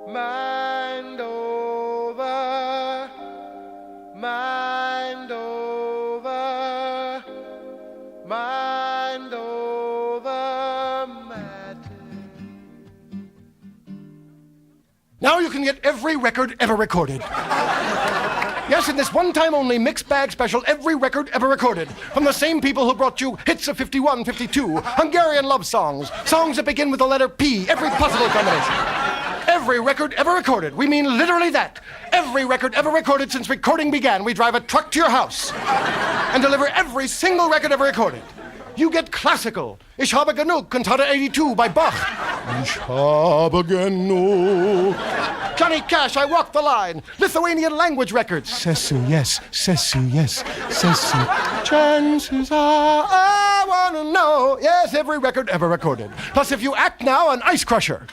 Mind over, mind over, mind over matter. Now you can get every record ever recorded. Yes, in this one-time only mixed bag special, every record ever recorded. From the same people who brought you hits of 51, 52, Hungarian love songs, songs that begin with the letter P, every possible combination. Every record ever recorded. We mean literally that. Every record ever recorded since recording began. We drive a truck to your house and deliver every single record ever recorded. You get classical. Ich habe genug, Cantata 82 by Bach. Ich habe genug. Johnny Cash, I Walk the Line. Lithuanian language records. Sesu, yes. Sesu, yes. Sesu. Chances are I want to know. Yes, every record ever recorded. Plus, if you act now, an ice crusher.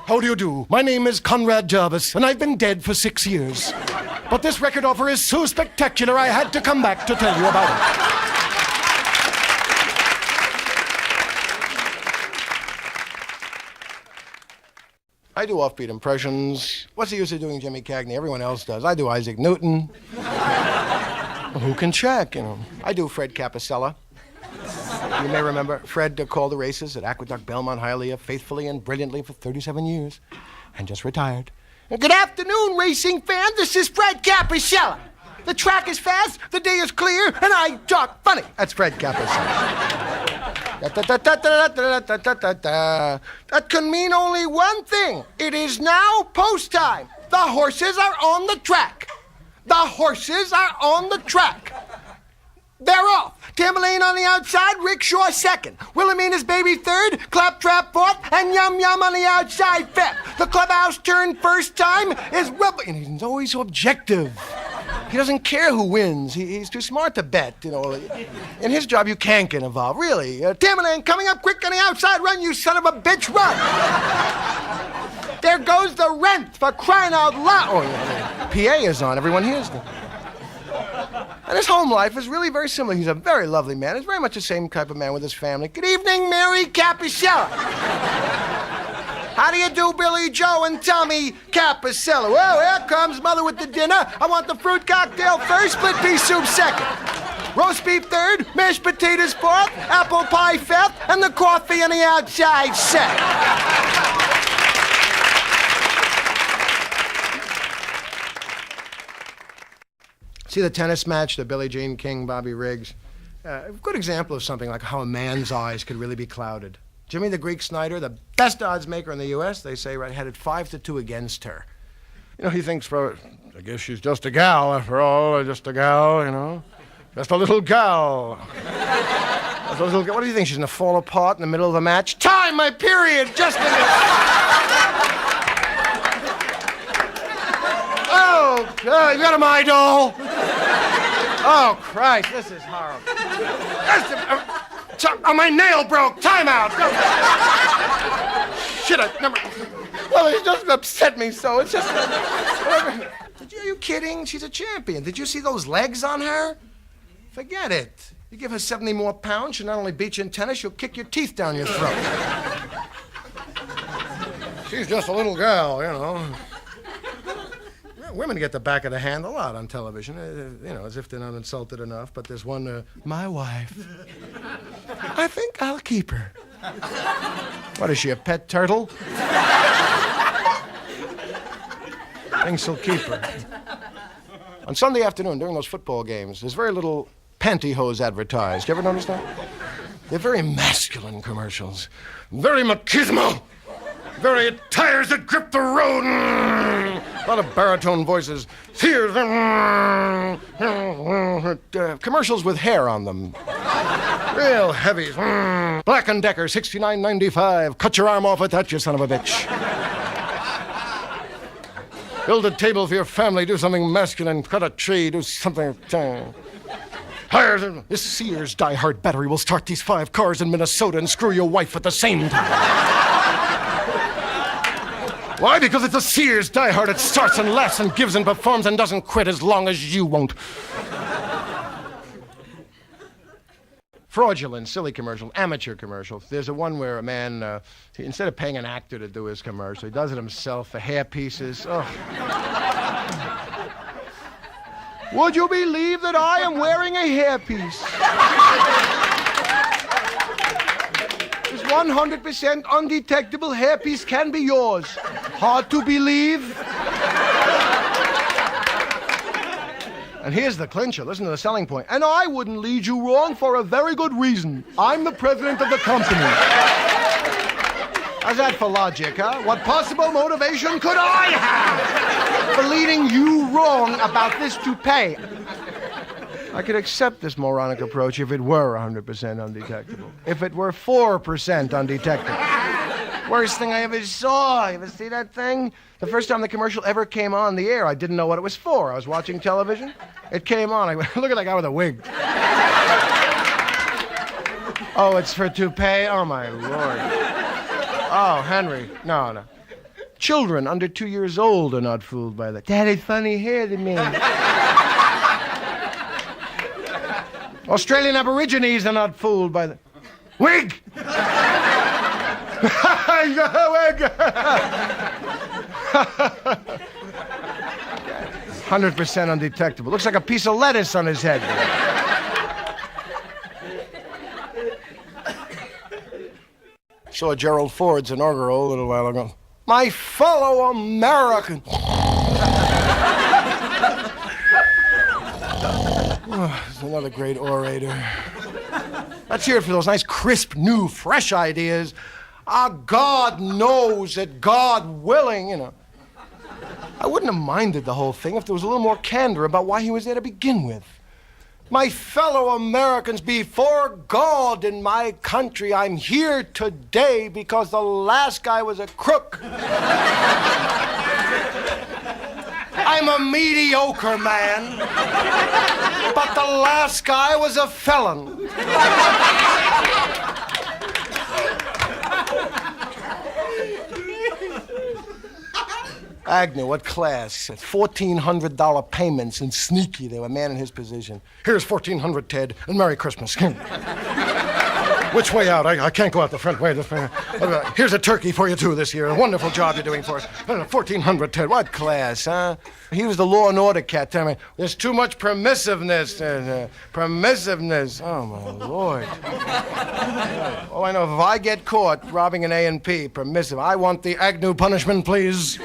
How do you do? My name is Conrad Jarvis, and I've been dead for 6 years. But this record offer is so spectacular, I had to come back to tell you about it. I do offbeat impressions. What's the use of doing Jimmy Cagney? Everyone else does. I do Isaac Newton. Well, who can check, you know? I do Fred Capicella. You may remember, Fred called the races at Aqueduct, Belmont, Hialeah faithfully and brilliantly for 37 years and just retired. Good afternoon, racing fans. This is Fred Capicella. The track is fast, the day is clear, and I talk funny. That's Fred Capicella. That can mean only one thing. It is now post time. The horses are on the track. The horses are on the track. They're off. Tambourine on the outside, Rickshaw second. Wilhelmina's Baby third, Claptrap fourth, and Yum Yum on the outside fifth. The clubhouse turn first time is and he's always so objective. He doesn't care who wins. He's too smart to bet, you know. In his job, you can't get involved, really. Tambourine coming up quick on the outside run, you son of a bitch, run. There goes the rent for crying out loud. Oh, yeah. PA is on, everyone hears them. And his home life is really very similar. He's a very lovely man. He's very much the same type of man with his family. Good evening, Mary Capicella. How do you do, Billy Joe and Tommy Capicella? Well, here comes Mother with the dinner. I want the fruit cocktail first, split pea soup second. Roast beef third, mashed potatoes fourth, apple pie fifth, and the coffee on the outside second. See the tennis match, the Billie Jean King, Bobby Riggs? A good example of something like how a man's eyes could really be clouded. Jimmy the Greek Snyder, the best odds maker in the U.S., they say, right, had it 5-2 against her. You know, he thinks, I guess she's just a gal, after all, just a gal, you know. Just a little gal. Just a little gal. What do you think, she's gonna fall apart in the middle of the match? Time, my period, just a minute. Oh, God, you got a my doll? Oh, Christ, this is horrible. My nail broke. Time out. Shit, well, it doesn't upset me so. It's just... Are you kidding? She's a champion. Did you see those legs on her? Forget it. You give her 70 more pounds, she'll not only beat you in tennis, she'll kick your teeth down your throat. She's just a little girl, you know. Women get the back of the hand a lot on television, you know, as if they're not insulted enough. But there's one, my wife. I think I'll keep her. What is she, a pet turtle? Thinks she'll keep her. On Sunday afternoon, during those football games, there's very little pantyhose advertised. You ever notice that? They're very masculine commercials. Very machismo. Very tires that grip the road. A lot of baritone voices. Here's commercials with hair on them. Real heavy. Black & Decker, $69.95. Cut your arm off with that, you son of a bitch. Build a table for your family. Do something masculine. Cut a tree. Do something. This Sears Die-Hard battery will start these 5 cars in Minnesota and screw your wife at the same time. Why? Because it's a Sears Die-Hard. It starts and lasts and gives and performs and doesn't quit as long as you won't. Fraudulent, silly commercials, amateur commercials. There's a one where a man, instead of paying an actor to do his commercial, he does it himself, the hair pieces. Oh. Would you believe that I am wearing a hairpiece? This 100% undetectable hairpiece can be yours. Hard to believe? And here's the clincher. Listen to the selling point. And I wouldn't lead you wrong for a very good reason. I'm the president of the company. How's that for logic, huh? What possible motivation could I have for leading you wrong about this toupee? I could accept this moronic approach if it were 100% undetectable. If it were 4% undetectable. Worst thing I ever saw. You ever see that thing? The first time the commercial ever came on the air, I didn't know what it was for. I was watching television. It came on. I went, look at that guy with a wig. Oh, it's for toupee? Oh, my Lord. Oh, Henry. No. Children under 2 years old are not fooled by that. Daddy, funny hair to me. Australian Aborigines are not fooled by the wig. 100% undetectable. Looks like a piece of lettuce on his head. Saw Gerald Ford's inaugural a little while ago. My fellow American. He's another great orator. Let's hear it for those nice, crisp, new, fresh ideas. God knows that God willing, I wouldn't have minded the whole thing if there was a little more candor about why he was there to begin with. My fellow Americans, before God and my country, I'm here today because the last guy was a crook. I'm a mediocre man, but the last guy was a felon. Agnew, what class? At $1,400 payments and sneaky. They were a man in his position. Here's $1,400, Ted, and Merry Christmas. Which way out? I can't go out the front way. Here's a turkey for you, too, this year. A wonderful job you're doing for us. $1,400, Ted. What class, huh? He was the law and order cat. Tell me, there's too much permissiveness. Permissiveness. Oh, my Lord. Oh, I know, if I get caught robbing an A&P, permissive, I want the Agnew punishment, please.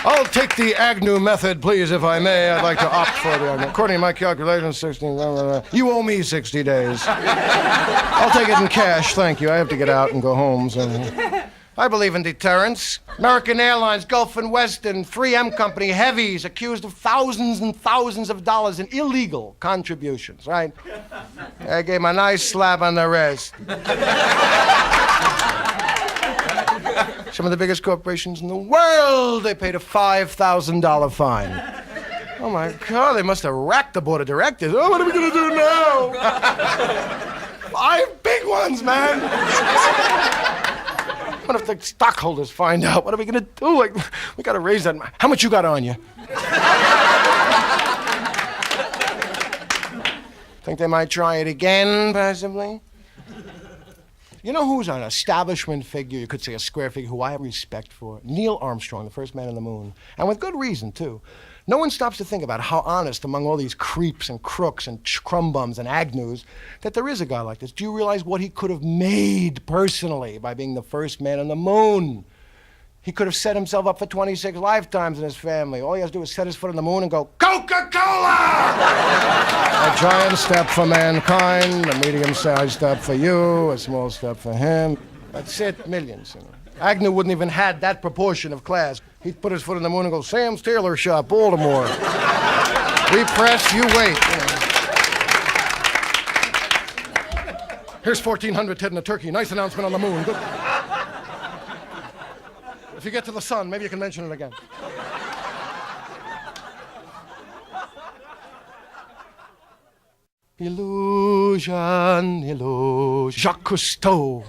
I'll take the Agnew method, please, if I may. I'd like to opt for the Agnew. According to my calculations, 16... you owe me 60 days. I'll take it in cash, thank you. I have to get out and go home. So. I believe in deterrence. American Airlines, Gulf and Western, 3M Company, heavies, accused of thousands and thousands of dollars in illegal contributions, right? I gave him a nice slap on the wrist. Some of the biggest corporations in the world, they paid a $5,000 fine. Oh, my God, they must have racked the board of directors. Oh, what are we going to do now? 5 big ones, man. What if the stockholders find out? What are we going to do? We got to raise that. How much you got on you? Think they might try it again, possibly? You know who's an establishment figure, you could say a square figure, who I have respect for? Neil Armstrong, the first man on the moon. And with good reason, too. No one stops to think about how honest, among all these creeps and crooks and crumbums and Agnews, that there is a guy like this. Do you realize what he could have made personally by being the first man on the moon? He could have set himself up for 26 lifetimes in his family. All he has to do is set his foot on the moon and go, Coca-Cola! A giant step for mankind, a medium-sized step for you, a small step for him. That's it, millions. Agnew wouldn't even had that proportion of class. He'd put his foot on the moon and go, Sam's Tailor Shop, Baltimore. We press, you wait. Here's 1,400, Ted, and a turkey. Nice announcement on the moon. Good. If you get to the sun, maybe you can mention it again. Illusion, illusion. Jacques Cousteau.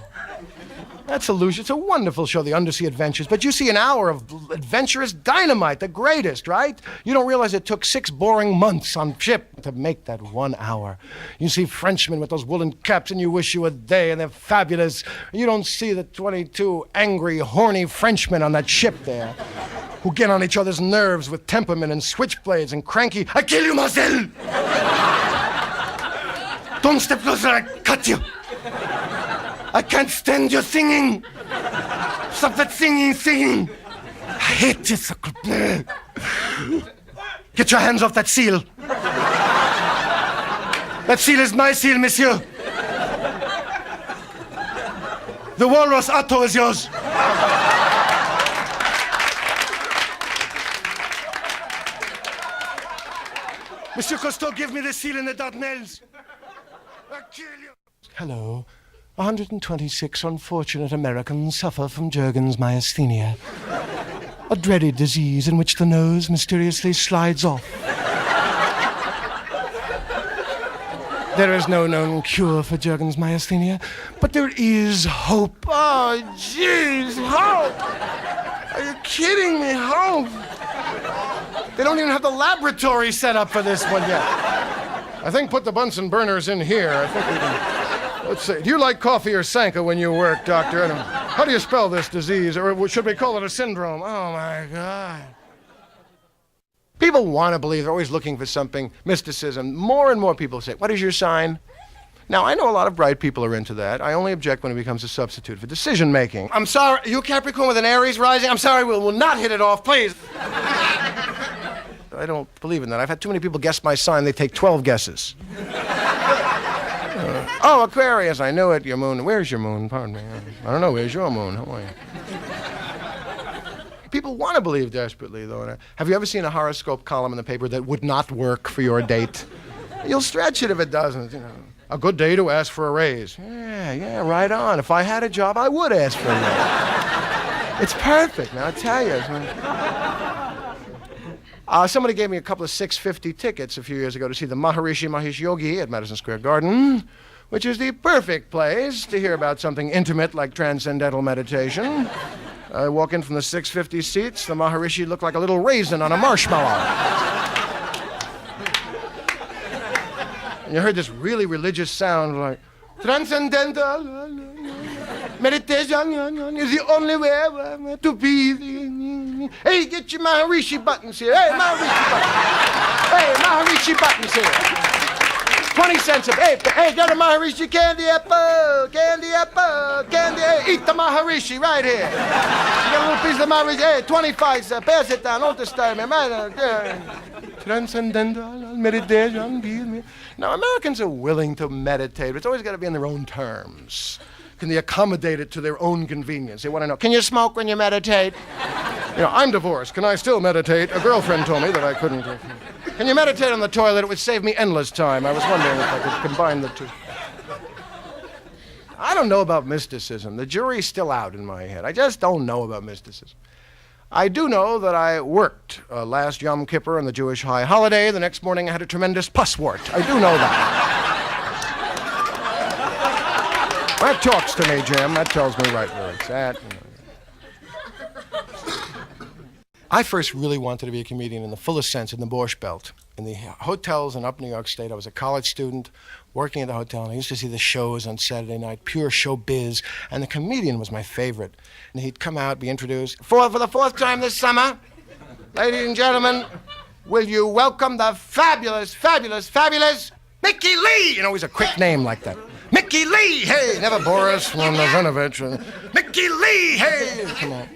That's illusion. It's a wonderful show, the undersea adventures, but you see an hour of adventurous dynamite, the greatest, right? You don't realize it took 6 boring months on ship to make that 1 hour. You see Frenchmen with those woolen caps and you wish you were they, and they're fabulous. You don't see the 22 angry, horny Frenchmen on that ship there who get on each other's nerves with temperament and switchblades and cranky, I kill you, Marcel! Don't step closer, I cut you! I can't stand your singing! Stop that singing! I hate you, sucker. Get your hands off that seal! That seal is my seal, monsieur! The walrus Otto is yours! Monsieur Cousteau, give me the seal in the Dardanelles! I'll kill you! Hello. 126 unfortunate Americans suffer from Jurgen's myasthenia, a dreaded disease in which the nose mysteriously slides off. There is no known cure for Jurgen's myasthenia, but there is hope. Oh, jeez, hope! Are you kidding me? Hope! They don't even have the laboratory set up for this one yet. I think put the Bunsen burners in here. I think we can... Let's see. Do you like coffee or Sanka when you work, doctor? How do you spell this disease? Or should we call it a syndrome? Oh, my God. People want to believe. They're always looking for something. Mysticism. More and more people say, what is your sign? Now, I know a lot of bright people are into that. I only object when it becomes a substitute for decision-making. I'm sorry. You Capricorn with an Aries rising? I'm sorry. We'll not hit it off, please. I don't believe in that. I've had too many people guess my sign. They take 12 guesses. Oh, Aquarius, I knew it. Your moon. Where's your moon? Pardon me. I don't know. Where's your moon? How are you? People want to believe desperately, though. Have you ever seen a horoscope column in the paper that would not work for your date? You'll stretch it if it doesn't, you know. A good day to ask for a raise. Yeah, right on. If I had a job, I would ask for a raise. It's perfect, man, I tell you. Somebody gave me a couple of 650 tickets a few years ago to see the Maharishi Mahesh Yogi at Madison Square Garden, which is the perfect place to hear about something intimate like transcendental meditation. I walk in from the 650 seats. The Maharishi looked like a little raisin on a marshmallow. And you heard this really religious sound like, transcendental meditation is the only way to be. Hey, get your Maharishi buttons here. Hey, Maharishi buttons. Hey, Maharishi buttons here. 20 cents of, hey, get a Maharishi candy apple, hey, eat the Maharishi right here. You get a little piece of Maharishi, hey, 25 cents, pass it down, don't disturb me, man. Transcendental meditation. Now, Americans are willing to meditate, but it's always got to be in their own terms. Can they accommodate it to their own convenience? They want to know, can you smoke when you meditate? You know, I'm divorced. Can I still meditate? A girlfriend told me that I couldn't. Can you meditate on the toilet? It would save me endless time. I was wondering if I could combine the two. I don't know about mysticism. The jury's still out in my head. I just don't know about mysticism. I do know that I worked last Yom Kippur on the Jewish high holiday. The next morning I had a tremendous pus wart. I do know that. That talks to me, Jim. That tells me right where it's at. I first really wanted to be a comedian in the fullest sense in the Borscht Belt. In the hotels in up New York State, I was a college student working at the hotel, and I used to see the shows on Saturday night, pure showbiz, and the comedian was my favorite. And he'd come out, be introduced. For the fourth time this summer, ladies and gentlemen, will you welcome the fabulous Mickey Lee? You know, he's a quick name like that. Mickey Lee, hey, never Boris Novanovich. Mickey Lee, hey, come on.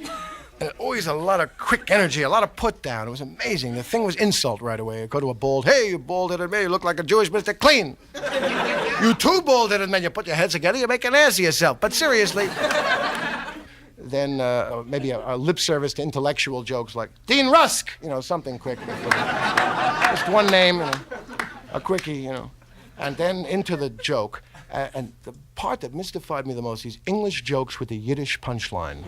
And always a lot of quick energy, a lot of put down. It was amazing. The thing was insult right away. I'd go to a bald, hey, you bald-headed man, you look like a Jewish Mr. Klein. You two bald-headed men, you put your heads together, you make an ass of yourself. But seriously. Then maybe a lip service to intellectual jokes like, Dean Rusk, you know, something quick. Just one name, you know, a quickie, you know. And then into the joke. And the part that mystified me the most, these English jokes with the Yiddish punchline.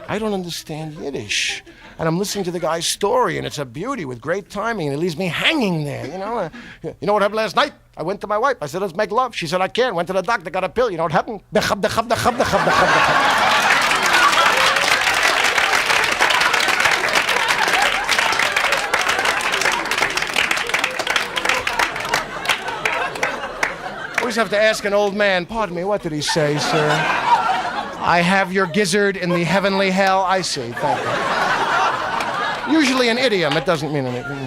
I don't understand Yiddish. And I'm listening to the guy's story, and it's a beauty with great timing, and it leaves me hanging there, you know. You know what happened last night? I went to my wife. I said, let's make love. She said, I can't. Went to the doctor, got a pill. You know what happened? always have to ask an old man, pardon me, what did he say, sir? I have your gizzard in the heavenly hell. I see, thank you. Usually an idiom, it doesn't mean anything.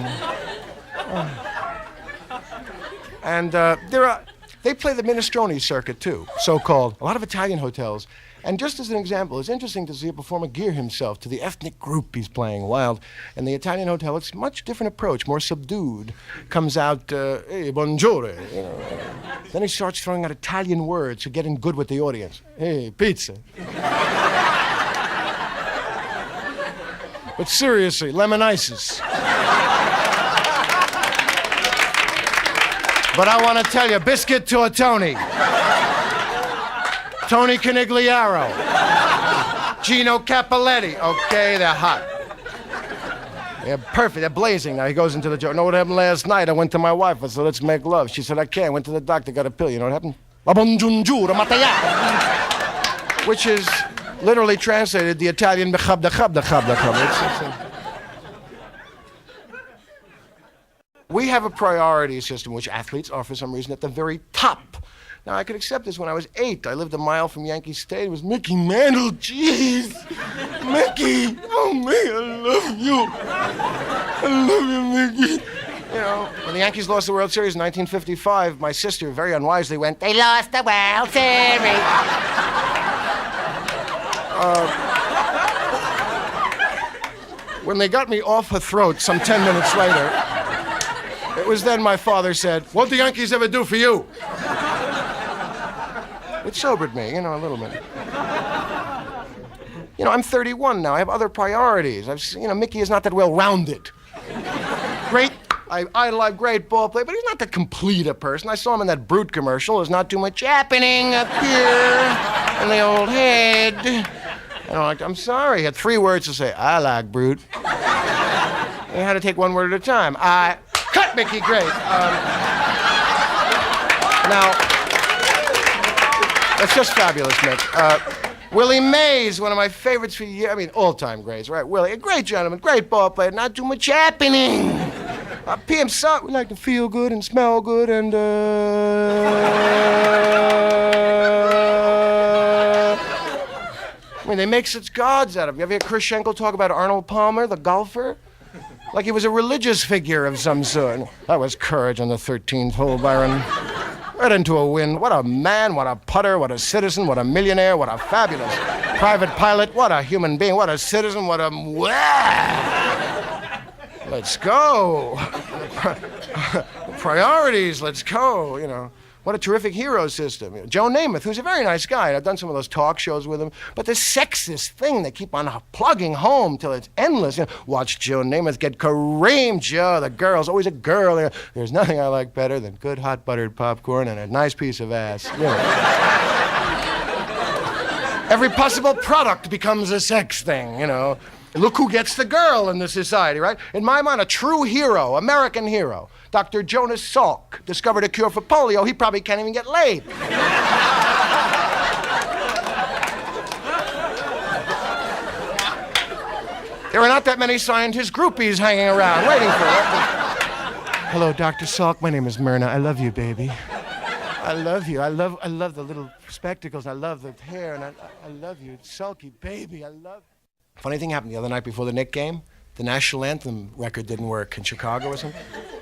And they play the minestrone circuit too, so-called. A lot of Italian hotels. And just as an example, it's interesting to see a performer gear himself to the ethnic group he's playing wild. In the Italian hotel, it's a much different approach, more subdued. Comes out, hey, buongiorno. You know. Then he starts throwing out Italian words to get in good with the audience. Hey, pizza. But seriously, lemon ices. But I want to tell you, biscuit to a Tony. Tony Canigliaro. Gino Capoletti. Okay, they're hot. They're perfect. They're blazing now. He goes into the joke. Know what happened last night? I went to my wife. I said, let's make love. She said, I can't. Went to the doctor, got a pill. You know what happened? Which is literally translated the Italian We have a priority system, which athletes are, for some reason, at the very top. Now, I could accept this when I was 8. I lived a mile from Yankee Stadium. It was Mickey Mantle. Jeez. Mickey. Oh, man, I love you. I love you, Mickey. You know, when the Yankees lost the World Series in 1955, my sister very unwisely went, they lost the World Series. When they got me off her throat some 10 minutes later, it was then my father said, what'd the Yankees ever do for you? It sobered me, you know, a little bit. You know, I'm 31 now. I have other priorities. Mickey is not that well-rounded. Great, I idolize great ball player, but he's not that complete a person. I saw him in that Brute commercial. There's not too much happening up here in the old head. And I'm sorry. He had 3 words to say. I like Brute. He had to take one word at a time. Cut, Mickey, great. Now, that's just fabulous, Mick. Willie Mays, one of my favorites for years. I mean, all-time greats, right? Willie, a great gentleman, great ball player, not too much happening. PM Song, we like to feel good and smell good and, I mean, they make such gods out of him. You ever hear Chris Schenkel talk about Arnold Palmer, the golfer? Like he was a religious figure of some sort. That was courage on the 13th hole, Byron. Right into a win. What a man, what a putter, what a citizen, what a millionaire, what a fabulous private pilot, what a human being, what a citizen, what a... Let's go. Priorities, let's go, you know. What a terrific hero system. You know, Joe Namath, who's a very nice guy. I've done some of those talk shows with him. But this sexist thing they keep on plugging home till it's endless. You know, watch Joe Namath get creamed. Joe, the girl's always a girl. You know, there's nothing I like better than good hot buttered popcorn and a nice piece of ass. You know. Every possible product becomes a sex thing, you know. Look who gets the girl in the society, right? In my mind, a true hero, American hero. Dr. Jonas Salk discovered a cure for polio. He probably can't even get laid. There are not that many scientist groupies hanging around waiting for it. Hello, Dr. Salk. My name is Myrna. I love you, baby. I love you. I love the little spectacles. I love the hair, and I love you. Sulky, baby. I love you. Funny thing happened the other night before the Knicks game. The national anthem record didn't work in Chicago or something.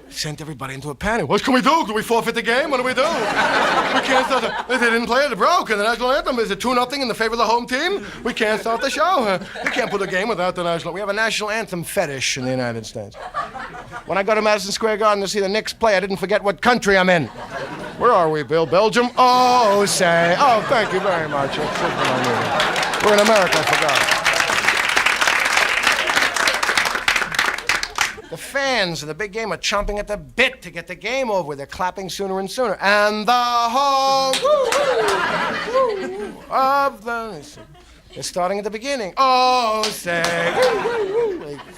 Sent everybody into a panic. What can we do? Can we forfeit the game? What do we do? We can't start they didn't play it. It broke. And the national anthem is 2-0 in the favor of the home team. We can't start the show. We can't put a game without the national. We have a national anthem fetish in the United States. When I go to Madison Square Garden to see the Knicks play, I didn't forget what country I'm in. Where are we, Bill? Belgium? Oh, say. Oh, thank you very much. We're in America, I forgot. The fans of the big game are chomping at the bit to get the game over with. They're clapping sooner and sooner. And the home of the... They're starting at the beginning. Oh, say...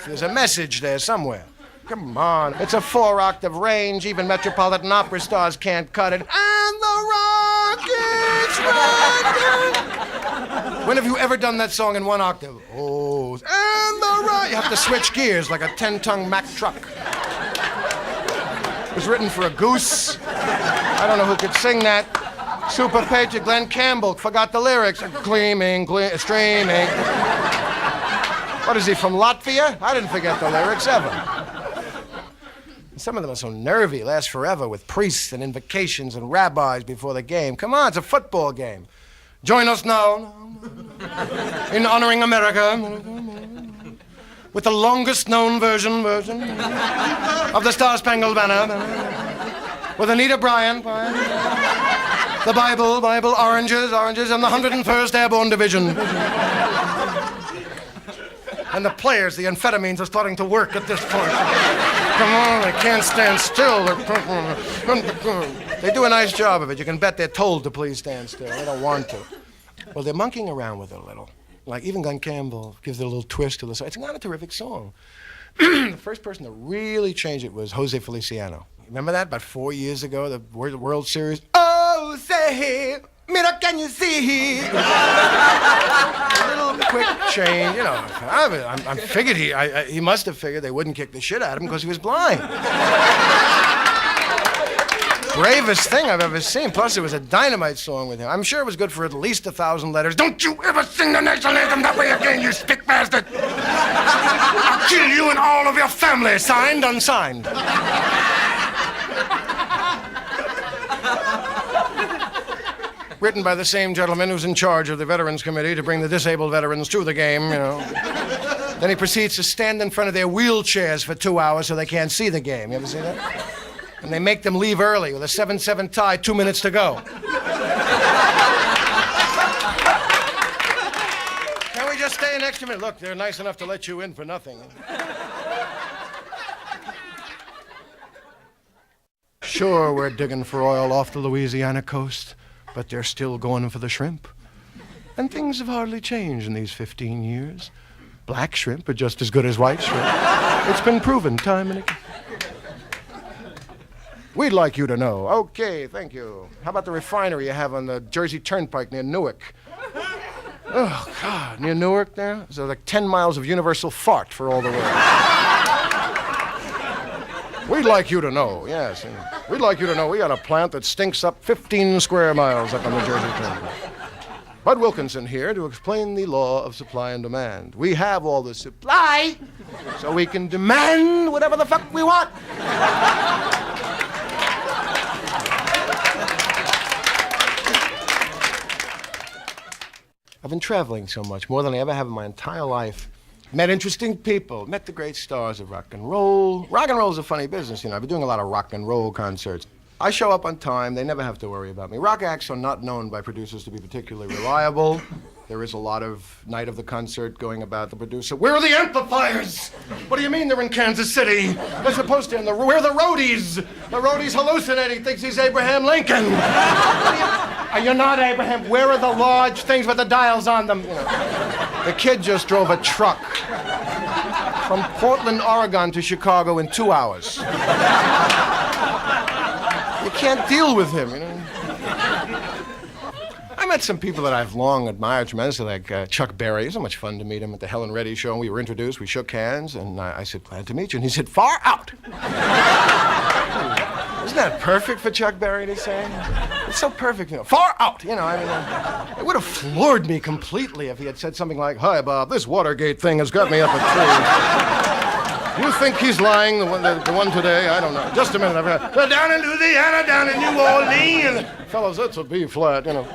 There's a message there somewhere. Come on. It's a 4-octave range. Even Metropolitan Opera stars can't cut it. And the Rockets rock. When have you ever done that song in 1 octave? Oh, and the Rockets. You have to switch gears like a 10-ton Mack truck. It was written for a goose. I don't know who could sing that. Super Patriot Glenn Campbell forgot the lyrics. Streaming. What is he, from Latvia? I didn't forget the lyrics ever. Some of them are so nervy, last forever, with priests and invocations and rabbis before the game. Come on, it's a football game. Join us now in honoring America with the longest known version of the Star-Spangled Banner with Anita Bryant, the Bible, oranges, and the 101st Airborne Division. And the players, the amphetamines are starting to work at this point. Come on, they can't stand still. They do a nice job of it. You can bet they're told to please stand still. They don't want to. Well, they're monkeying around with it a little. Like even Glenn Campbell gives it a little twist to the song. It's not a terrific song. The first person to really change it was Jose Feliciano. Remember that? About 4 years ago, the World Series. Oh, say, mira, can you see? A little quick change, you know. I figured he must have figured they wouldn't kick the shit out of him because he was blind. Bravest thing I've ever seen. Plus, it was a dynamite song with him. I'm sure it was good for at least 1,000 letters. Don't you ever sing the national anthem that way again, you stick bastard! I'll kill you and all of your family. Signed, unsigned. Written by the same gentleman who's in charge of the Veterans Committee to bring the disabled veterans to the game, you know. Then he proceeds to stand in front of their wheelchairs for 2 hours so they can't see the game. You ever see that? And they make them leave early with a 7-7 tie, 2 minutes to go. Can we just stay an extra minute? Look, they're nice enough to let you in for nothing. Sure, we're digging for oil off the Louisiana coast, but they're still going for the shrimp. And things have hardly changed in these 15 years. Black shrimp are just as good as white shrimp. It's been proven time and again. We'd like you to know. Okay, thank you. How about the refinery you have on the Jersey Turnpike near Newark? Oh, God, near Newark there? So like 10 miles of universal fart for all the world. We'd like you to know, yes. We'd like you to know we got a plant that stinks up 15 square miles up on the Jersey Turnpike. Bud Wilkinson here to explain the law of supply and demand. We have all the supply, so we can demand whatever the fuck we want. I've been traveling so much, more than I ever have in my entire life. Met interesting people, met the great stars of rock and roll. Rock and roll's a funny business, you know. I've been doing a lot of rock and roll concerts. I show up on time, they never have to worry about me. Rock acts are not known by producers to be particularly reliable. There is a lot of night of the concert going about the producer. Where are the amplifiers? What do you mean they're in Kansas City? They're supposed to, where are the roadies? The roadie's hallucinating, thinks he's Abraham Lincoln. You're not Abraham. Where are the large things with the dials on them? You know. The kid just drove a truck from Portland, Oregon to Chicago in 2 hours. You can't deal with him, you know. I met some people that I've long admired tremendously, like Chuck Berry. It was so much fun to meet him at the Helen Reddy show. We were introduced, we shook hands, and I said, glad to meet you. And he said, far out. Isn't that perfect for Chuck Berry to say? It's so perfect, you know. Far out, you know. I mean, it would have floored me completely if he had said something like, hi, Bob, this Watergate thing has got me up a tree. You think he's lying, the one today? I don't know. Just a minute. Down in Louisiana, down in New Orleans. Fellas, that's a B flat, you know.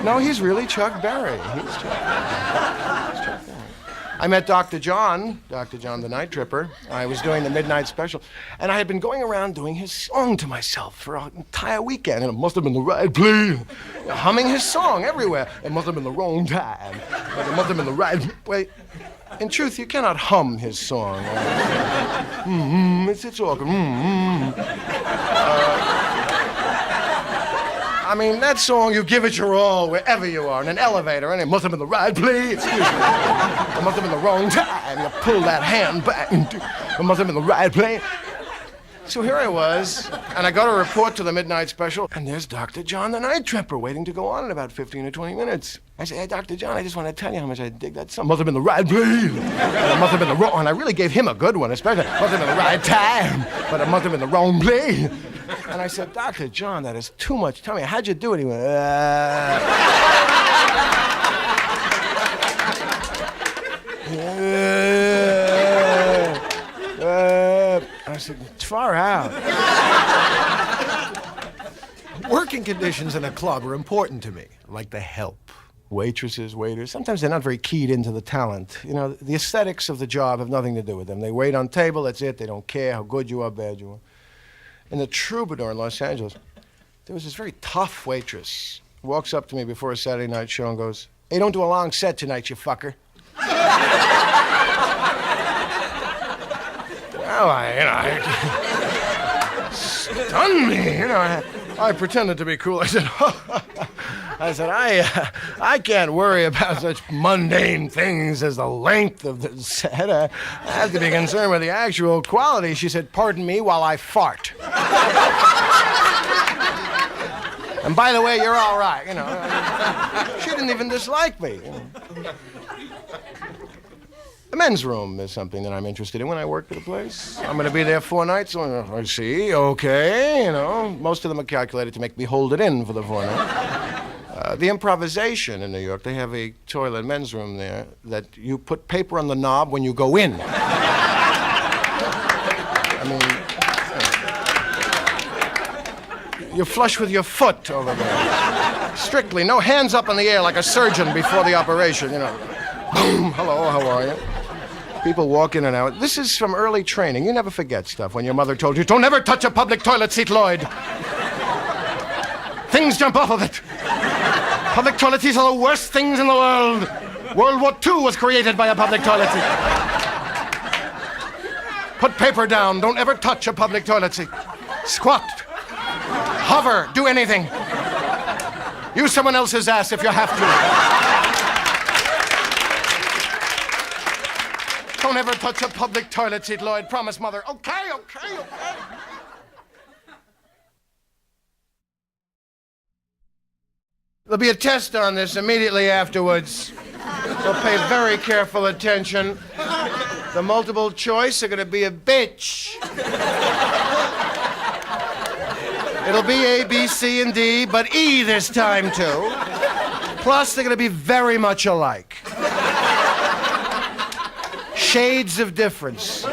No, he's really Chuck Berry. He's Chuck Berry. I met Dr. John the Night Tripper. I was doing the midnight special, and I had been going around doing his song to myself for an entire weekend, and it must have been the right place. Humming his song everywhere. It must have been the wrong time, but it must have been the right... Wait. In truth, you cannot hum his song. It's awkward. I mean, that song, you give it your all wherever you are, in an elevator, and it must have been the right place. Excuse me. It must have been the wrong time. You pull that hand back. It must have been the right place. So here I was, and I got a report to the midnight special, and there's Dr. John the Night Tripper waiting to go on in about 15 or 20 minutes. I say, hey, Dr. John, I just want to tell you how much I dig that song. Must have been the right place. And it must have been the wrong, and I really gave him a good one, especially. Must have been the right time, but it must have been the wrong place. And I said, Dr. John, that is too much. Tell me, how'd you do it? He went, I said, it's far out. Working conditions in a club are important to me, like the help. Waitresses, waiters, sometimes they're not very keyed into the talent. You know, the aesthetics of the job have nothing to do with them. They wait on table, that's it. They don't care how good you are, bad you are. In the Troubadour in Los Angeles, there was this very tough waitress who walks up to me before a Saturday night show and goes, hey, don't do a long set tonight, you fucker. Well, I stunned me, I pretended to be cool. I said, I can't worry about such mundane things as the length of the set. I have to be concerned with the actual quality. She said, pardon me while I fart. And by the way, you're all right, she didn't even dislike me. The men's room is something that I'm interested in when I work at a place. I'm going to be there 4 nights. So I see, okay, most of them are calculated to make me hold it in for the 4 nights. The Improvisation in New York, they have a toilet men's room there that you put paper on the knob when you go in. You flush with your foot over there. Strictly, no hands up in the air like a surgeon before the operation, Boom, hello, how are you? People walk in and out. This is from early training. You never forget stuff. When your mother told you, don't ever touch a public toilet seat, Lloyd. Things jump off of it. Public toilet seats are the worst things in the world. World War II was created by a public toilet seat. Put paper down. Don't ever touch a public toilet seat. Squat. Hover. Do anything. Use someone else's ass if you have to. Don't ever touch a public toilet seat, Lloyd. Promise, Mother. Okay. There'll be a test on this immediately afterwards. So pay very careful attention. The multiple choice are going to be a bitch. It'll be A, B, C, and D, but E this time, too. Plus, they're going to be very much alike. Shades of difference.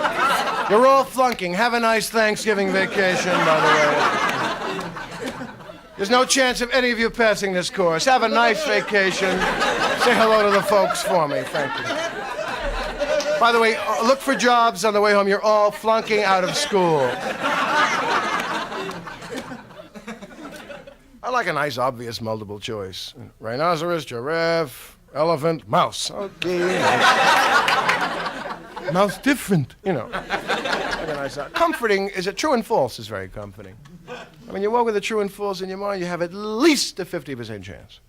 You're all flunking. Have a nice Thanksgiving vacation, by the way. There's no chance of any of you passing this course. Have a nice vacation. Say hello to the folks for me. Thank you. By the way, look for jobs on the way home. You're all flunking out of school. I like a nice, obvious multiple choice. Rhinoceros, giraffe, elephant, mouse. Okay. Mouse different, Comforting is true and false is very comforting. When you walk with the true and false in your mind, you have at least a 50% chance.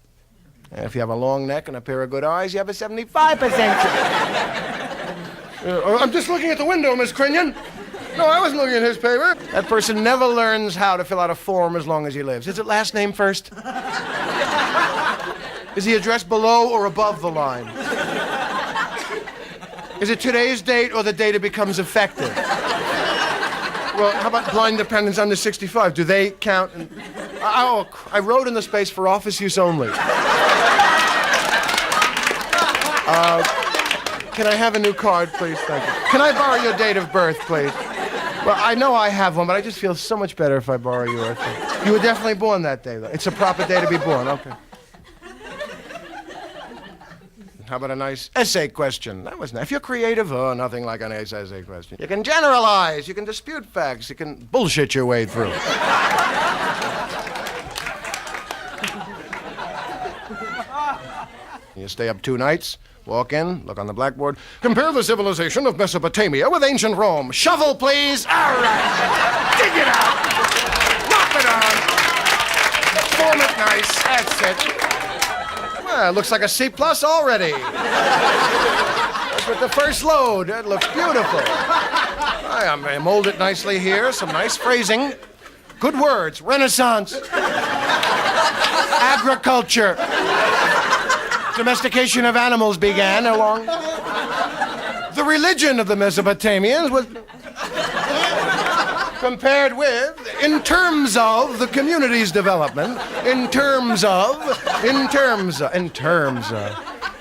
And if you have a long neck and a pair of good eyes, you have a 75% chance. I'm just looking at the window, Miss Crinion. No, I wasn't looking at his paper. That person never learns how to fill out a form as long as he lives. Is it last name first? Is the address below or above the line? Is it today's date or the date it becomes effective? Well, how about blind dependents under 65? Do they count? I wrote in the space for office use only. Can I have a new card, please? Thank you. Can I borrow your date of birth, please? Well, I know I have one, but I just feel so much better if I borrow yours. You were definitely born that day, though. It's a proper day to be born. Okay. How about a nice essay question? That was nice. If you're creative, nothing like a nice essay question. You can generalize, you can dispute facts, you can bullshit your way through. You stay up 2 nights, walk in, look on the blackboard. Compare the civilization of Mesopotamia with ancient Rome. Shovel, please. All right. Dig it out. Knock it on. Form it nice. That's it. Well, it looks like a C+ already. That's with the first load. That looks beautiful. I mold it nicely here. Some nice phrasing. Good words. Renaissance. Agriculture. Domestication of animals began along. The religion of the Mesopotamians was compared with in terms of the community's development, in terms of.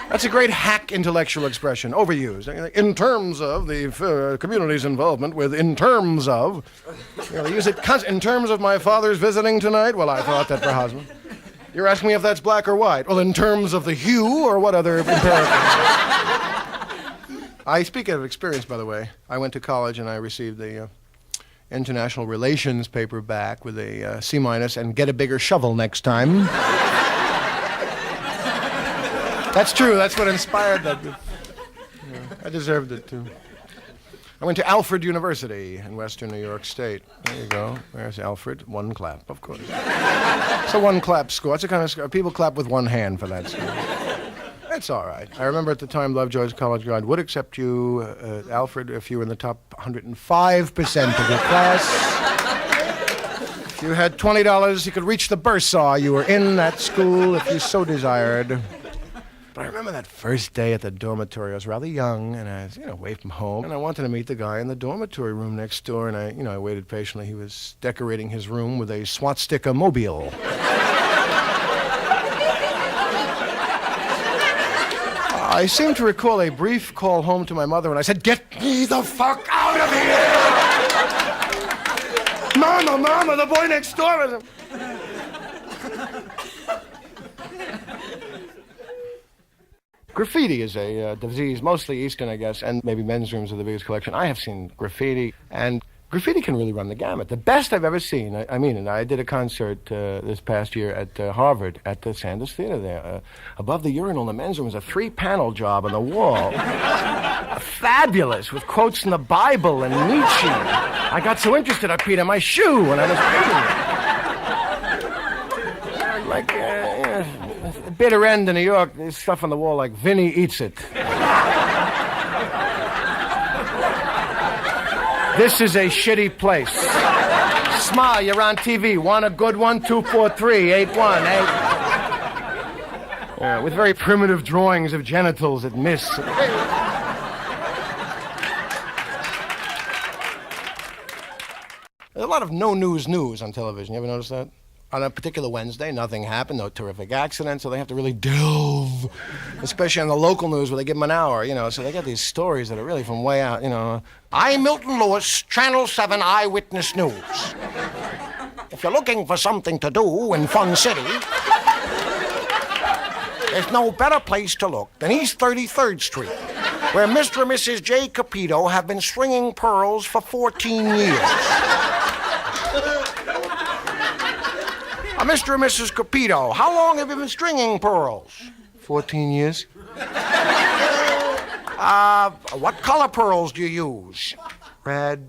That's a great hack intellectual expression, overused. In terms of the community's involvement with in terms of. They use it in terms of my father's visiting tonight. Well, I thought that perhaps. You're asking me if that's black or white. Well, in terms of the hue or what other imperatives? I speak out of experience, by the way. I went to college and I received the International Relations paper back with a C- and get a bigger shovel next time. That's true. That's what inspired that. Yeah, I deserved it, too. I went to Alfred University in Western New York State. There you go. There's Alfred. One clap, of course. It's a one-clap school. It's the kind of school. People clap with one hand for that school. It's all right. I remember at the time Lovejoy's College Guide would accept you, Alfred, if you were in the top 105% of your class. If you had $20, you could reach the bursar. You were in that school if you so desired. But I remember that first day at the dormitory. I was rather young, and I was, away from home. And I wanted to meet the guy in the dormitory room next door, and I waited patiently. He was decorating his room with a swastika mobile. I seem to recall a brief call home to my mother, and I said, "Get me the fuck out of here! Mama, the boy next door is..." Graffiti is a disease, mostly Eastern, I guess, and maybe men's rooms are the biggest collection. I have seen graffiti, and graffiti can really run the gamut. The best I've ever seen, I mean, and I did a concert this past year at Harvard, at the Sanders Theater there. Above the urinal in the men's room was a 3-panel job on the wall. Fabulous, with quotes from the Bible and Nietzsche. I got so interested I peed on my shoe when I was painting it. Like, bitter end in New York, there's stuff on the wall like Vinny eats it. This is a shitty place. Smile, you're on TV. Want a good one? 243-8188. With very primitive drawings of genitals that miss. There's a lot of no-news on television. You ever notice that? On a particular Wednesday, nothing happened, no terrific accident, so they have to really delve, especially on the local news where they give them an hour, so they get these stories that are really from way out, I'm Milton Lewis, Channel 7 Eyewitness News. If you're looking for something to do in Fun City, there's no better place to look than East 33rd Street, where Mr. and Mrs. J. Capito have been stringing pearls for 14 years. Mr. and Mrs. Capito, how long have you been stringing pearls? 14 years. What color pearls do you use? Red,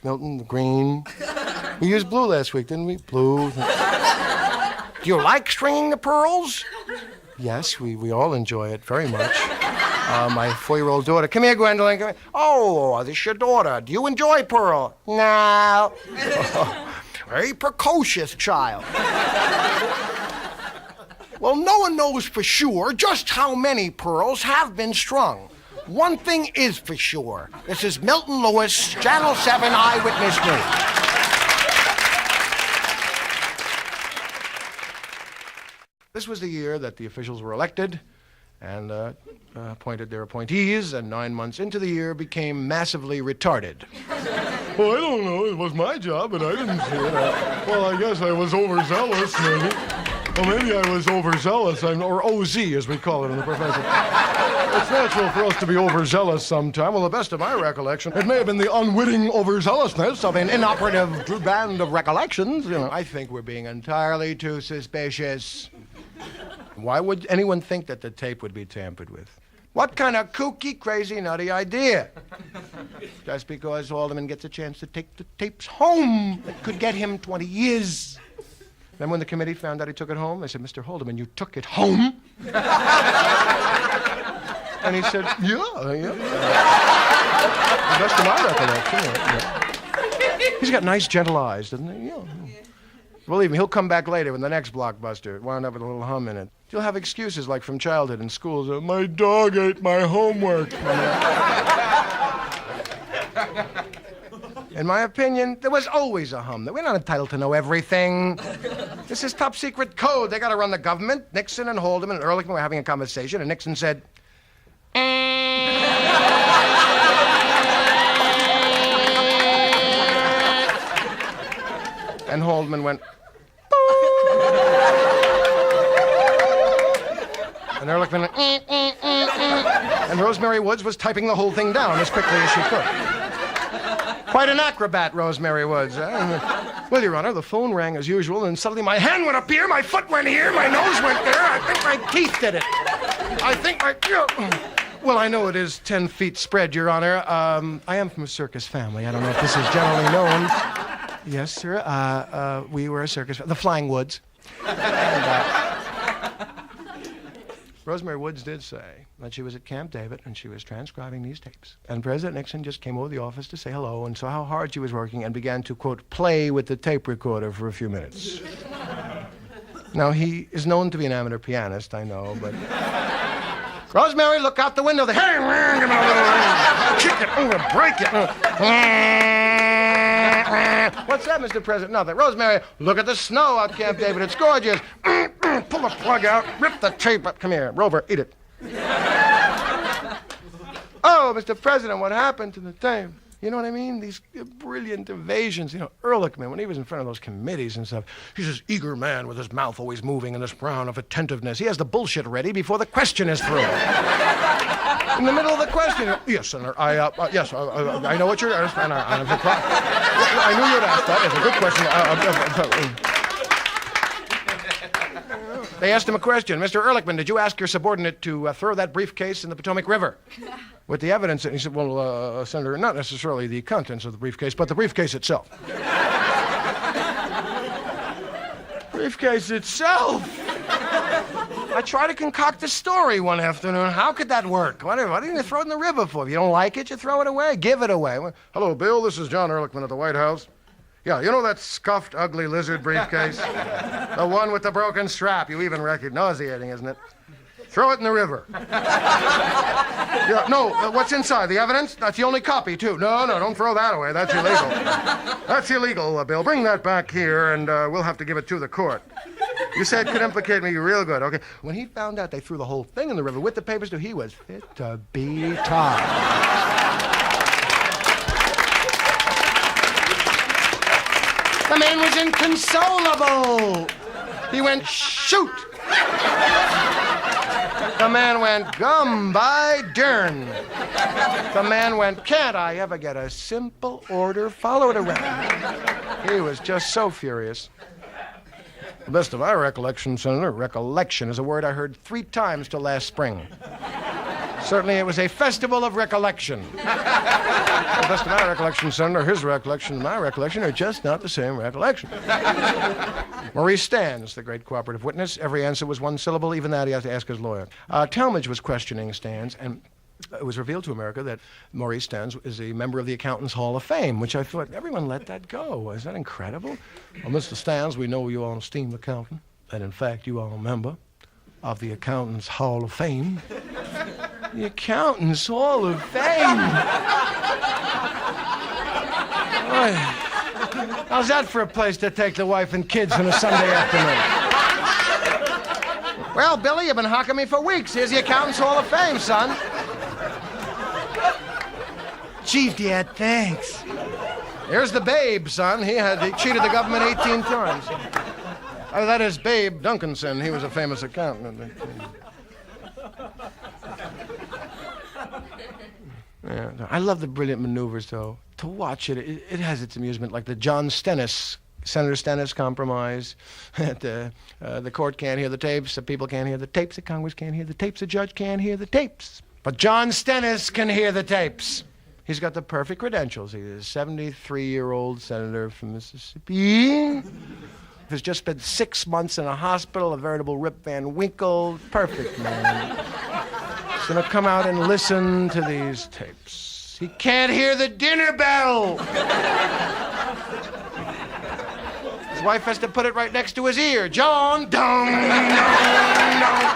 Milton, green. We used blue last week, didn't we? Blue. Do you like stringing the pearls? Yes, we all enjoy it very much. My 4-year-old daughter. Come here, Gwendolyn. Come here. Oh, this is your daughter. Do you enjoy pearl? No. Very precocious child. Well, no one knows for sure just how many pearls have been strung. One thing is for sure. This is Milton Lewis, Channel 7 Eyewitness News. This was the year that the officials were elected and appointed their appointees, and 9 months into the year became massively retarded. Well, I don't know. It was my job, and I didn't see it. Well, I guess I was overzealous, maybe. Well, maybe I was overzealous, or OZ, as we call it in the profession. It's natural for us to be overzealous sometime. Well, the best of my recollection, it may have been the unwitting overzealousness of an inoperative band of recollections. I think we're being entirely too suspicious. Why would anyone think that the tape would be tampered with? What kind of kooky, crazy, nutty idea? Just because Haldeman gets a chance to take the tapes home, it could get him 20 years. Then when the committee found out he took it home, they said, Mr. Haldeman, you took it home? And he said, yeah. The best of my recollection. Yeah. He's got nice, gentle eyes, doesn't he? Yeah. Believe me, he'll come back later with the next blockbuster. Wound up with a little hum in it. You'll have excuses like from childhood in schools. My dog ate my homework. In my opinion, there was always a hum. We're not entitled to know everything. This is top secret code. They got to run the government. Nixon and Haldeman and Ehrlichman were having a conversation, and Nixon said, and Haldeman went, and Ehrlichman went, and Rosemary Woods was typing the whole thing down as quickly as she could. Quite an acrobat, Rosemary Woods. Well, Your Honor, the phone rang as usual, and suddenly my hand went up here, my foot went here, my nose went there. I think my teeth did it. I think my... Well, I know it is 10 feet spread, Your Honor. I am from a circus family. I don't know if this is generally known. Yes, sir. We were a circus... The Flying Woods. And, Rosemary Woods did say that she was at Camp David and she was transcribing these tapes. And President Nixon just came over the office to say hello and saw how hard she was working and began to, quote, play with the tape recorder for a few minutes. Now, he is known to be an amateur pianist, I know, but... Rosemary, look out the window. Hey, give me a little kick it, break it. What's that, Mr. President? Nothing. Rosemary, look at the snow out Camp David. It's gorgeous. Pull the plug out, rip the tape up. Come here, Rover, eat it. Oh, Mr. President, what happened to the tape? You know what I mean? These brilliant evasions. You know, Ehrlichman, when he was in front of those committees and stuff, he's this eager man with his mouth always moving and this frown of attentiveness. He has the bullshit ready before the question is through. In the middle of the question, yes, Senator, I know what you're asking. I knew you'd ask that. It's a good question. They asked him a question. Mr. Ehrlichman, did you ask your subordinate to throw that briefcase in the Potomac River? With the evidence, and he said, well, Senator, not necessarily the contents of the briefcase, but the briefcase itself. Briefcase itself? I tried to concoct a story one afternoon. How could that work? Why didn't you throw it in the river for? If you don't like it, you throw it away. Give it away. Hello, Bill. This is John Ehrlichman at the White House. Yeah, you know that scuffed, ugly lizard briefcase? The one with the broken strap. You even recognize. Nauseating, isn't it? Throw it in the river. Yeah, no, what's inside? The evidence? That's the only copy, too. No, don't throw that away. That's illegal. That's illegal, Bill. Bring that back here, and we'll have to give it to the court. You said it could implicate me real good, okay? When he found out they threw the whole thing in the river with the papers, too, he was fit to be tied. The man was inconsolable. He went, shoot. The man went, gum by darn. The man went, can't I ever get a simple order followed around? He was just so furious. The best of my recollection, Senator, recollection is a word I heard 3 times till last spring. Certainly it was a festival of recollection. The best of my recollection, Senator, his recollection and my recollection are just not the same recollection. Maurice Stans, the great cooperative witness, every answer was one syllable, even that he had to ask his lawyer. Talmadge was questioning Stans, and it was revealed to America that Maurice Stans is a member of the Accountants Hall of Fame, which I thought, everyone let that go. Is that incredible? Well, Mr. Stans, we know you are an esteemed accountant, and in fact, you are a member of the Accountants Hall of Fame. The Accountants Hall of Fame. Boy, how's that for a place to take the wife and kids on a Sunday afternoon? Well, Billy, you've been hawking me for weeks. Here's the Accountants Hall of Fame, son. Gee, Dad, thanks. Here's the Babe, son. He cheated the government 18 times. That is Babe Duncanson. He was a famous accountant. Yeah, I love the brilliant maneuvers, though. To watch it, it has its amusement, like the John Stennis, Senator Stennis compromise. The court can't hear the tapes, the people can't hear the tapes, the Congress can't hear the tapes, the judge can't hear the tapes. But John Stennis can hear the tapes. He's got the perfect credentials. He's a 73-year-old senator from Mississippi. Has just spent 6 months in a hospital, a veritable Rip Van Winkle. Perfect man. He's gonna come out and listen to these tapes. He can't hear the dinner bell. His wife has to put it right next to his ear. John, dong, dong, dong.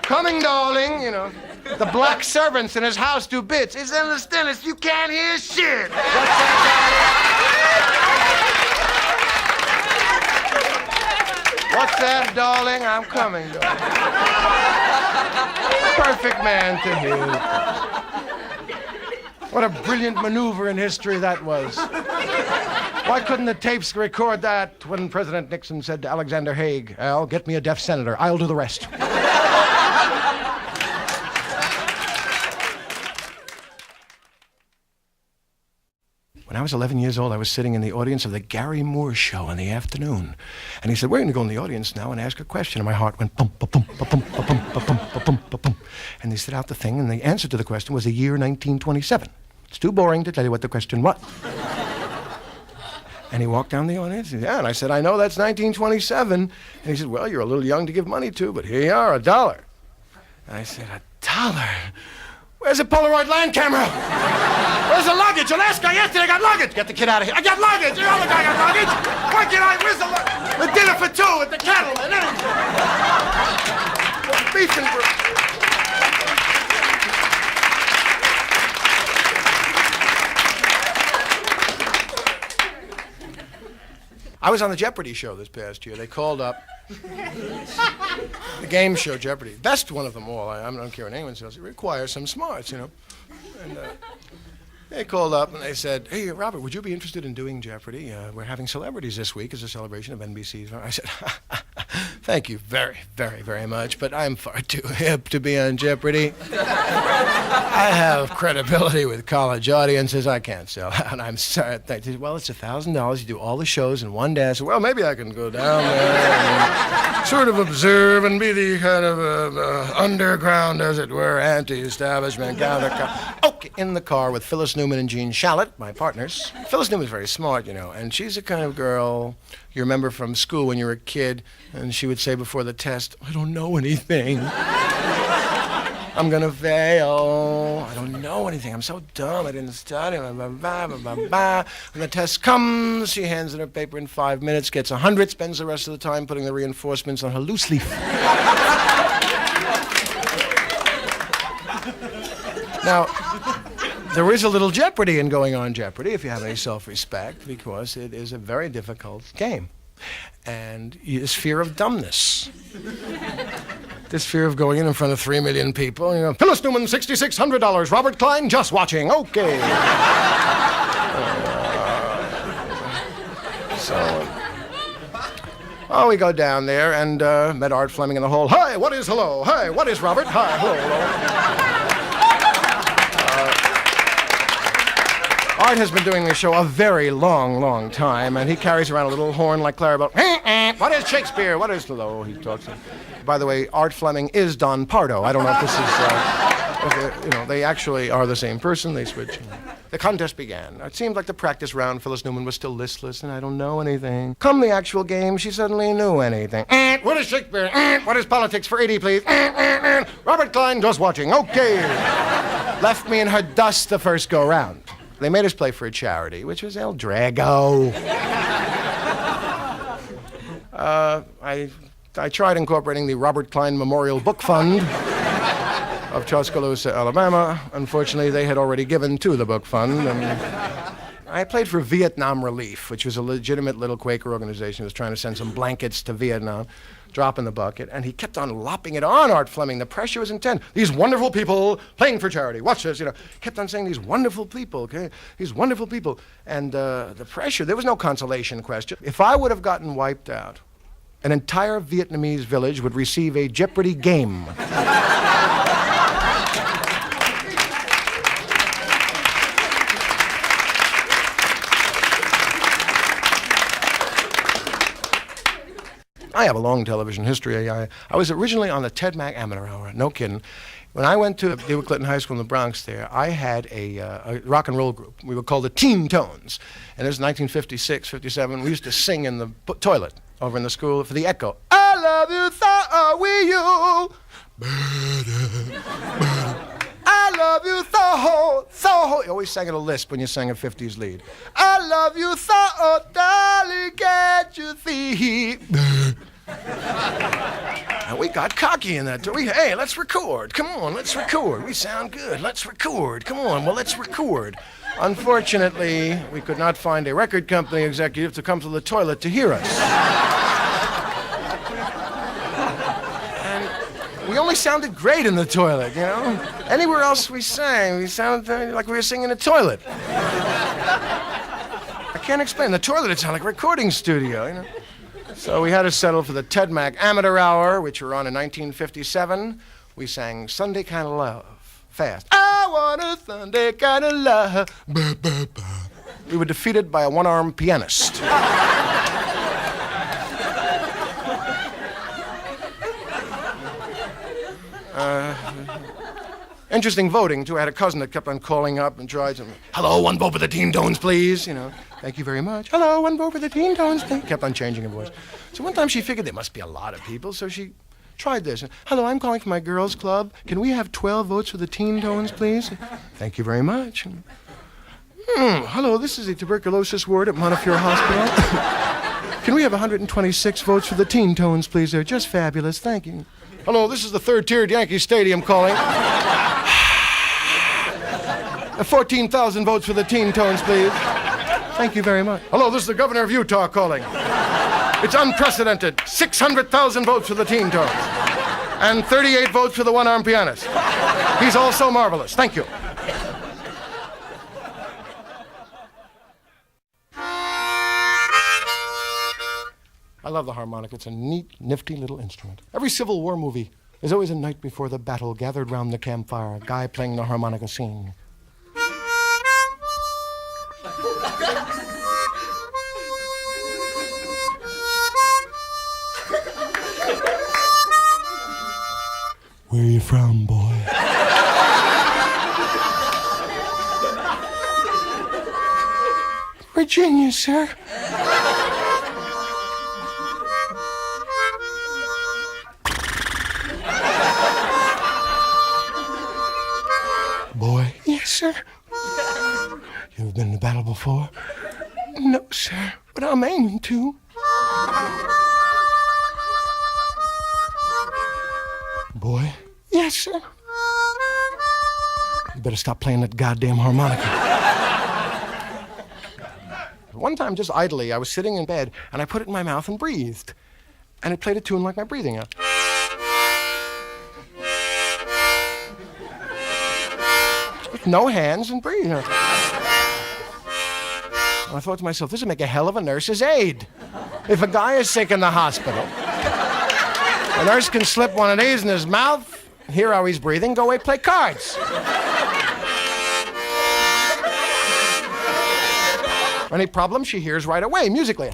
Coming, darling, you know. The black servants in his house do bits. It's in the stillness. You can't hear shit. What's that, darling? What's that, darling? I'm coming, darling. Perfect man to hear. What a brilliant maneuver in history that was. Why couldn't the tapes record that when President Nixon said to Alexander Haig, Al, get me a deaf senator. I'll do the rest. When I was 11 years old, I was sitting in the audience of the Gary Moore show in the afternoon. And he said, we're going to go in the audience now and ask a question. And my heart went bum, ba, bum, ba, bum, ba, bum, ba, bum, ba, bum, ba, bum. And they set out the thing, and the answer to the question was the year 1927. It's too boring to tell you what the question was. And he walked down the audience, and yeah, and I said, I know that's 1927. And he said, well, you're a little young to give money to, but here you are, $1. And I said, $1? Where's the Polaroid land camera? Where's the luggage? The last guy yesterday got luggage. Get the kid out of here. I got luggage. The other guy got luggage. Why can't I? Where's the luggage? The dinner for two at the Cattleman. Beef and I was on the Jeopardy show this past year. They called up the game show Jeopardy. Best one of them all. I don't care what anyone says. It requires some smarts, you know. And they called up and they said, hey, Robert, would you be interested in doing Jeopardy? We're having celebrities this week as a celebration of NBC's. I said, thank you very, very, very much, but I'm far too hip to be on Jeopardy. I have credibility with college audiences. I can't sell out. I'm sorry. They said, well, it's $1,000. You do all the shows in one day. I said, well, maybe I can go down there and sort of observe and be the kind of underground, as it were, anti-establishment counter. Okay, in the car with Phyllis Newman and Jean Shalit, my partners. Phyllis Newman's very smart, you know, and she's the kind of girl you remember from school when you were a kid, and she would say before the test, I don't know anything. I'm gonna fail. I don't know anything. I'm so dumb. I didn't study. Blah, blah, blah, blah, blah. When the test comes, she hands in her paper in 5 minutes, gets 100, spends the rest of the time putting the reinforcements on her loose leaf. Now, there is a little jeopardy in going on Jeopardy, if you have any self-respect, because it is a very difficult game. And this fear of dumbness. This fear of going in front of 3 million people. You know, Phyllis Newman, $6,600. Robert Klein, just watching. Okay. We go down there and met Art Fleming in the hall. Hi, what is hello? Hi, what is Robert? Hi, hello, hello. Art has been doing this show a very long, long time, and he carries around a little horn like Clarabelle. What is Shakespeare? What is hello? He talks. By the way, Art Fleming is Don Pardo. I don't know if this is, they actually are the same person. They switch. The contest began. It seemed like the practice round. Phyllis Newman was still listless, and I don't know anything. Come the actual game, she suddenly knew anything. What is Shakespeare? What is politics for 80, please? Robert Klein, just watching. Okay. Left me in her dust the first go round. They made us play for a charity, which was El Drago. I tried incorporating the Robert Klein Memorial Book Fund of Tuscaloosa, Alabama. Unfortunately, they had already given to the book fund. And I played for Vietnam Relief, which was a legitimate little Quaker organization that was trying to send some blankets to Vietnam. Drop in the bucket, and he kept on lopping it on Art Fleming. The pressure was intense. These wonderful people playing for charity. Watch this, Kept on saying these wonderful people, okay? These wonderful people. And the pressure, there was no consolation question. If I would have gotten wiped out, an entire Vietnamese village would receive a Jeopardy game. I have a long television history. I was originally on the Ted Mack Amateur Hour, no kidding. When I went to Dewitt Clinton High School in the Bronx there, I had a rock and roll group. We were called the Teen Tones. And it was 1956, 57. We used to sing in the toilet over in the school for the Echo. I love you, so will you. I love you, so. You always sang at a lisp when you sang a 50s lead. I love you, so, darling, can't you see? And we got cocky in that. Hey, let's record. Come on, let's record. We sound good. Let's record. Come on, well, let's record. Unfortunately, we could not find a record company executive to come to the toilet to hear us. And we only sounded great in the toilet, you know? Anywhere else we sang, we sounded like we were singing in a toilet. I can't explain. The toilet, it sounded like a recording studio, you know? So we had to settle for the Ted Mack Amateur Hour, which were on in 1957. We sang Sunday Kind of Love, fast. I want a Sunday kind of love. Bah, bah, bah. We were defeated by a one-armed pianist. Interesting voting, too. I had a cousin that kept on calling up and tried to, hello, one vote for the Teen Tones, please. You know, thank you very much. Hello, one vote for the Teen Tones, please. Kept on changing her voice. So one time she figured there must be a lot of people, so she tried this. Hello, I'm calling from my girls' club. Can we have 12 votes for the Teen Tones, please? Thank you very much. Hello, this is the tuberculosis ward at Montefiore Hospital. Can we have 126 votes for the Teen Tones, please? They're just fabulous. Thank you. Hello, this is the third-tiered Yankee Stadium calling. 14,000 votes for the Teen Tones, please. Thank you very much. Hello, this is the governor of Utah calling. It's unprecedented. 600,000 votes for the Teen Tones. And 38 votes for the one-armed pianist. He's all so marvelous. Thank you. I love the harmonica. It's a neat, nifty little instrument. Every Civil War movie, there's always a night before the battle, gathered round the campfire, a guy playing the harmonica singing. Where are you from, boy? Virginia, sir. Boy. Yes, sir. You ever been in a battle before? No, sir, but I'm aiming to. Boy. Yes, sir. You better stop playing that goddamn harmonica. One time, just idly, I was sitting in bed, and I put it in my mouth and breathed. And it played a tune like my breathing. With no hands and breathing. And I thought to myself, this would make a hell of a nurse's aide. If a guy is sick in the hospital, a nurse can slip one of these in his mouth, hear how he's breathing, go away, play cards. Any problem, she hears right away, musically.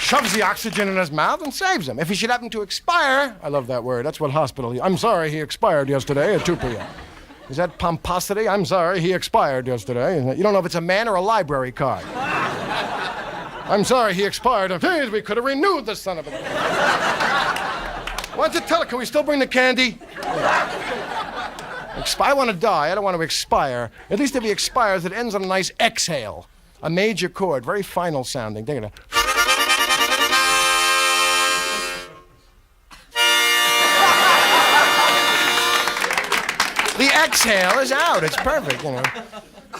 Shoves the oxygen in his mouth and saves him. If he should happen to expire, I love that word, that's what hospital, I'm sorry he expired yesterday at 2 p.m. Is that pomposity? I'm sorry he expired yesterday. You don't know if it's a man or a library card. I'm sorry he expired. Please, we could have renewed the son of a... Why don't you tell her, can we still bring the candy? I want to die. I don't want to expire. At least if he expires, it ends on a nice exhale. A major chord, very final sounding. Dig it. The exhale is out. It's perfect, you know.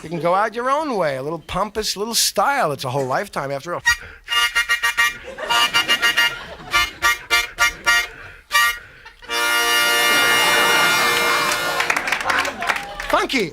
You can go out your own way. A little pompous, little style. It's a whole lifetime after all. Funky.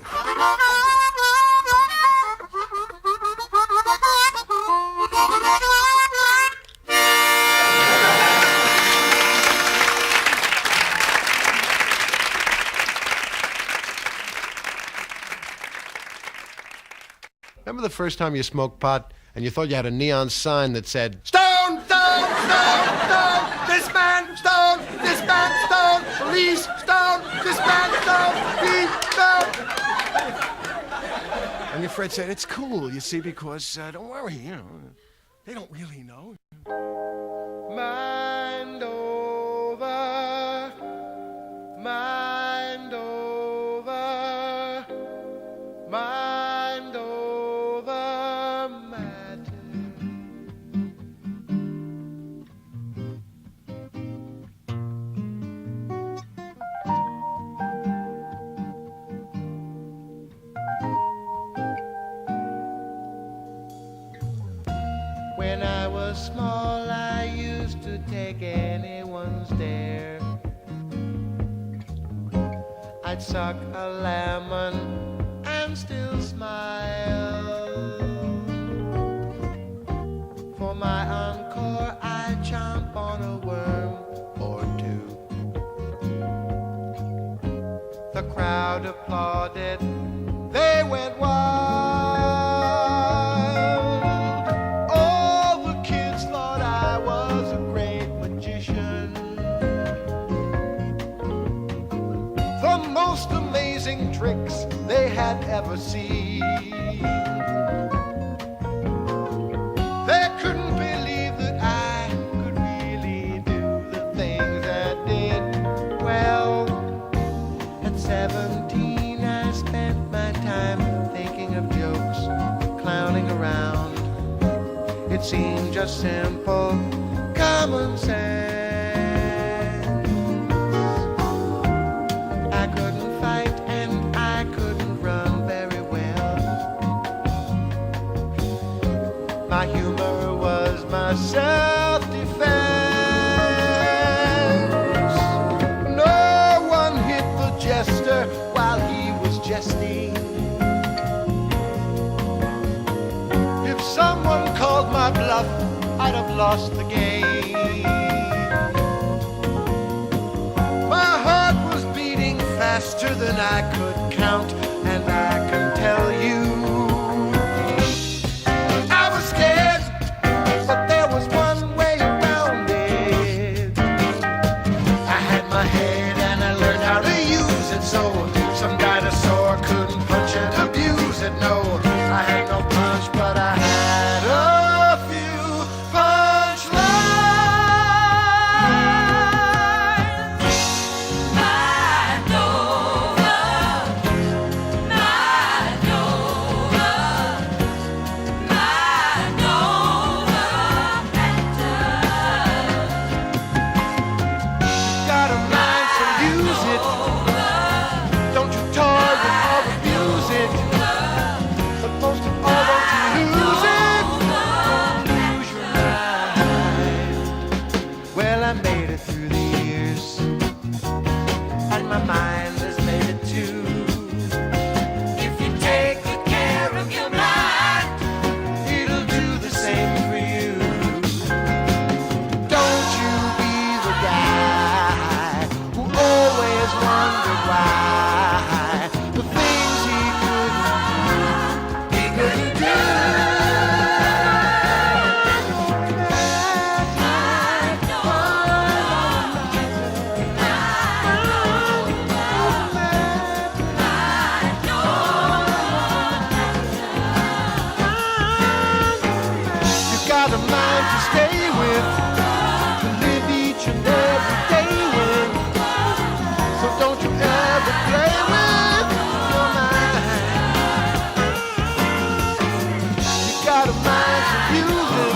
Remember the first time you smoked pot and you thought you had a neon sign that said, Stone, stone, stone, stone, this man, stone, this man, stone, police, stone, this man, stone, police, stone. And your friend said, it's cool, you see, because don't worry, you know, they don't really know. Mind over, mind over, mind over matter. When I was small, I used to take anyone's dare. I'd suck a lemon and still smile. For my encore, I'd chomp on a worm or two. The crowd applauded, they went wild. All the kids thought I was a great magician. The most amazing tricks they had ever seen. They couldn't believe that I could really do the things I did. Well, at 17 I spent my time thinking of jokes, clowning around. It seemed just simple common sense. I couldn't fight and I couldn't run very well. My humor was my self-defense. No one hit the jester while he was jesting. If someone called my bluff, I'd have lost the game. My heart was beating faster than I could count, and I can tell you I was scared, but there was one way around it. I had my head and I learned how to use it, so some dinosaur couldn't punch and abuse it. No, I had no punch, but I had a few punchlines. Mind over, mind over, mind over actor. Got a mind, so use it. Don't you toy with or abuse it. But most of all, don't you lose it. Don't lose your mind. Well, I made it through the years, and my mind has made it too. If you take good care of your mind, It'll do the same for you. Don't you be the guy who always wondered why the things he couldn't do. You got a mind to stay with, to live each and every day with. So don't you ever play with your mind. You got a mind to use it.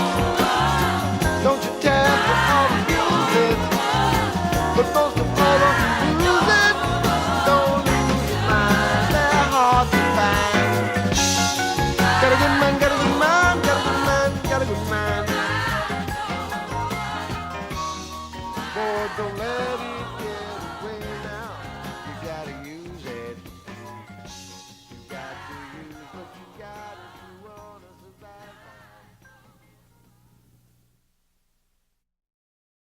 Don't you tamper or abuse it. But most of all, don't you lose it. Don't lose your mind. They're hard to find. Got a good mind, got a good mind, got a good mind, got a good mind. Boy, don't let